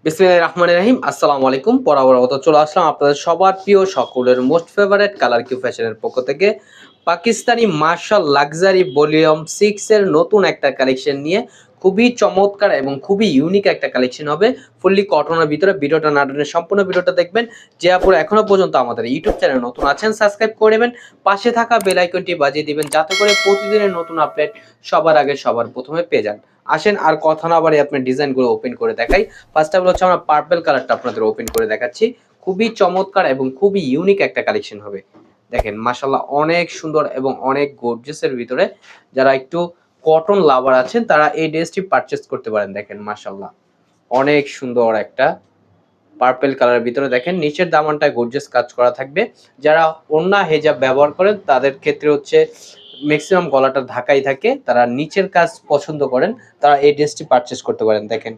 বিসমিল্লাহির রহমানির রহিম। আসসালামু আলাইকুম। বরাবর মতো চলে আসলাম আপনাদের সবার প্রিয় সকলের মোস্ট ফেভারিট কালার কিউ ফ্যাশনের পক্ষ থেকে পাকিস্তানি মার্শাল লাক্সারি ভলিউম 6 এর নতুন একটা কালেকশন নিয়ে খুবই চমৎকার এবং খুবই ইউনিক একটা কালেকশন হবে। ফুললি কটনের ভিতরে ভিডিওটা না টেনে সম্পূর্ণ ভিডিওটা দেখবেন। যে আপুরা এখনো পর্যন্ত আমাদের ইউটিউব চ্যানেল নতুন আছেন সাবস্ক্রাইব করে নেবেন। পাশে থাকা বেল আইকনটি বাজিয়ে দিবেন যাতে করে প্রতিদিনের নতুন আপডেট সবার আগে সবার প্রথমে পেয়ে যান। আসেন আর কথা না বাড়িয়ে আপনার ডিজাইনগুলো ওপেন করে দেখাই। ফার্স্ট অফ অল হচ্ছে আমরা পার্পল কালারটা আপনাদের ওপেন করে দেখাচ্ছি। খুবই চমৎকার এবং খুবই ইউনিক একটা কালেকশন হবে। দেখেন মাশাআল্লাহ অনেক সুন্দর এবং অনেক গর্জিয়াস এর ভিতরে যারা একটু কটন লাভার আছেন তারা এই ড্রেসটি পারচেজ করতে পারেন। দেখেন মাশাআল্লাহ অনেক সুন্দর একটা পার্পল কালারের ভিতরে দেখেন নিচের দামানটায় গর্জিয়াস কাজ করা থাকবে। যারা ওড়না হেজাব ব্যবহার করেন তাদের ক্ষেত্রে হচ্ছে ম্যাক্সিমাম গলাটা ঢাকাই থাকে, তারা নিচের কাজ পছন্দ করেন তারা এই ড্রেসটি পারচেজ করতে পারেন। দেখেন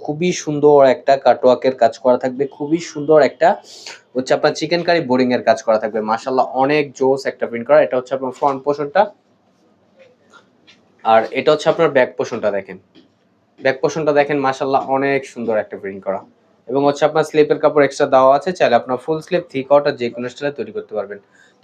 খুবই সুন্দর একটা কাটওয়ার্কের কাজ করা থাকবে, খুবই সুন্দর একটা হচ্ছে আপনার চিকেন কারি বোরিং এর কাজ করা থাকবে। মাশাআল্লাহ অনেক জোস একটা প্রিন্ট করা। এটা হচ্ছে আপনার ফ্রন্ট পোর্শনটা, আর এটা হচ্ছে আপনার ব্যাক পোর্শনটা। দেখেন ব্যাক পোর্শনটা দেখেন মাশাআল্লাহ অনেক সুন্দর একটা প্রিন্ট করা, এবং হচ্ছে আপনার স্লিপের কাপড় এক্সট্রা দেওয়া আছে, চাইলে আপনার ফুল স্লিপ থ্রি কোয়ার্টার যে কোনো স্টাইলে তৈরি করতে পারবেন।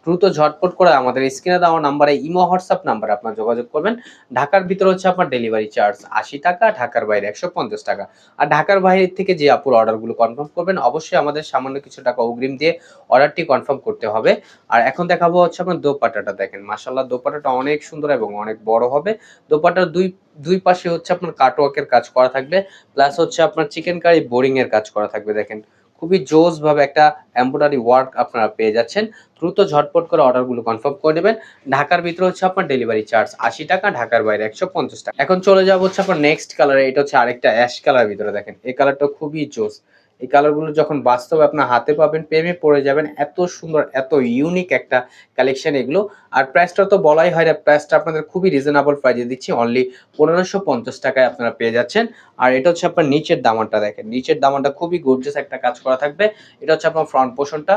দ্রুত ঝটপট করে আমাদের স্ক্রিনে দেওয়া নাম্বারে ইমো হোয়াটসঅ্যাপ নাম্বারে আপনার যোগাযোগ করবেন। ঢাকার ভিতরে হচ্ছে আপনার ডেলিভারি চার্জ ৮০ টাকা, ঢাকার বাইরে ১৫০ টাকা। আর ঢাকার বাইরে থেকে যে আপুর অর্ডারগুলো কনফার্ম করবেন অবশ্যই আমাদের সামান্য কিছু টাকা অগ্রিম দিয়ে অর্ডারটি কনফার্ম করতে হবে। আর এখন দেখাবো হচ্ছে আপনার দোপাট্টাটা। দেখেন মাশাআল্লাহ দোপাট্টাটা অনেক সুন্দর এবং অনেক বড় হবে। দোপাট্টার দুই দুই পাশে হচ্ছে আপনার কাটওয়ার্কের কাজ করা থাকবে, প্লাস হচ্ছে আপনার চিকেন কারি বোরিং এর কাজ করা থাকবে। দেখেন খুবই জোস ভাবে একটা এমব্রয়ডারি ওয়ার্ক আপনারা পেয়ে যাচ্ছেন। দ্রুত ঝটপট করে অর্ডারগুলো কনফার্ম করে নেবেন। ঢাকার ভিতরে হচ্ছে আপনার ডেলিভারি চার্জ ৮০ টাকা, ঢাকার বাইরে ১৫০ টাকা। এখন চলে যাবো হচ্ছে আপনার নেক্সট কালারে। এটা হচ্ছে আরেকটা অ্যাশ কালার ভিতরে। দেখেন এই কালারটা খুবই জোস। এই কালারগুলো যখন বাস্তবে আপনার হাতে পাবেন প্রেমে পড়ে যাবেন। এত সুন্দর এত ইউনিক একটা কালেকশন এগুলো। আর প্রাইসটা তো বলাই হয় না, প্রাইসটা আপনাদের খুবই রিজনেবল প্রাইসে দিচ্ছি, অনলি ১৫৫০ টাকায় আপনারা পেয়ে যাচ্ছেন। আর এটা হচ্ছে আপনার নিচের দামানটা। দেখেন নিচের দামানটা খুবই গর্জিয়াস একটা কাজ করা থাকবে। এটা হচ্ছে আপনার ফ্রন্ট পোর্শনটা।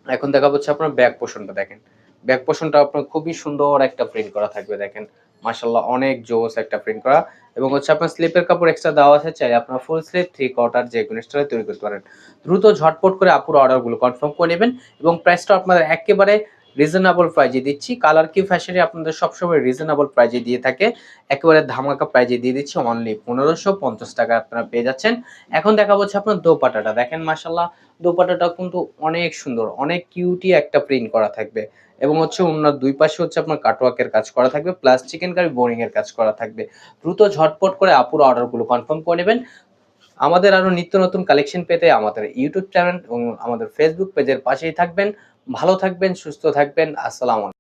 এখন দেখা হচ্ছে আপনার ব্যাক পোর্শনটা। দেখেন ব্যাক পোর্শনটা আপনার খুবই সুন্দর একটা প্রিন্ট করা থাকবে। দেখেন মাশাআল্লাহ অনেক জোস একটা প্রিন্ট করা, এবং হচ্ছে আপনার স্লিপের কাপড় এক্সট্রা দেওয়া আছে, চাই আপনার ফুল স্লিপ থ্রি কোয়ার্টার যে কোনো স্টাইলে তৈরি করতে পারেন। দ্রুত ঝটপট করে আপুর অর্ডারগুলো কনফার্ম করে নেবেন, এবং প্রাইসটা আপনাদের একেবারে রিজনেবল প্রাইজে দিচ্ছি। কালার কিউ ফ্যাশনে আপনাদের সবসময় রিজনেবল প্রাইজে দিয়ে থাকে, একেবারে ধামাকা প্রাইজে দিয়ে দিচ্ছি অনলি ১৫৫০ টাকা আপনারা পেয়ে যাচ্ছেন। এখন দেখা হচ্ছে আপনার দোপাট্টাটা। দেখেন মাশাআল্লাহ দোপাট্টাটা কিন্তু অনেক সুন্দর, অনেক কিউটি একটা প্রিন্ট করা থাকবে, এবং হচ্ছে ওনার দুই পাশে হচ্ছে আপনার কাটওয়ার্কের কাজ করা থাকবে, প্লাস চিকেন কারি বোরিং এর কাজ করা থাকবে। দ্রুত ঝটপট করে আপুর অর্ডারগুলো কনফার্ম করে নেবেন। আমাদের আরো নিত্য নতুন কালেকশন পেতে আমাদের ইউটিউব চ্যানেল এবং আমাদের ফেসবুক পেজের পাশেই থাকবেন। ভালো থাকবেন, সুস্থ থাকবেন। আসসালামু আলাইকুম।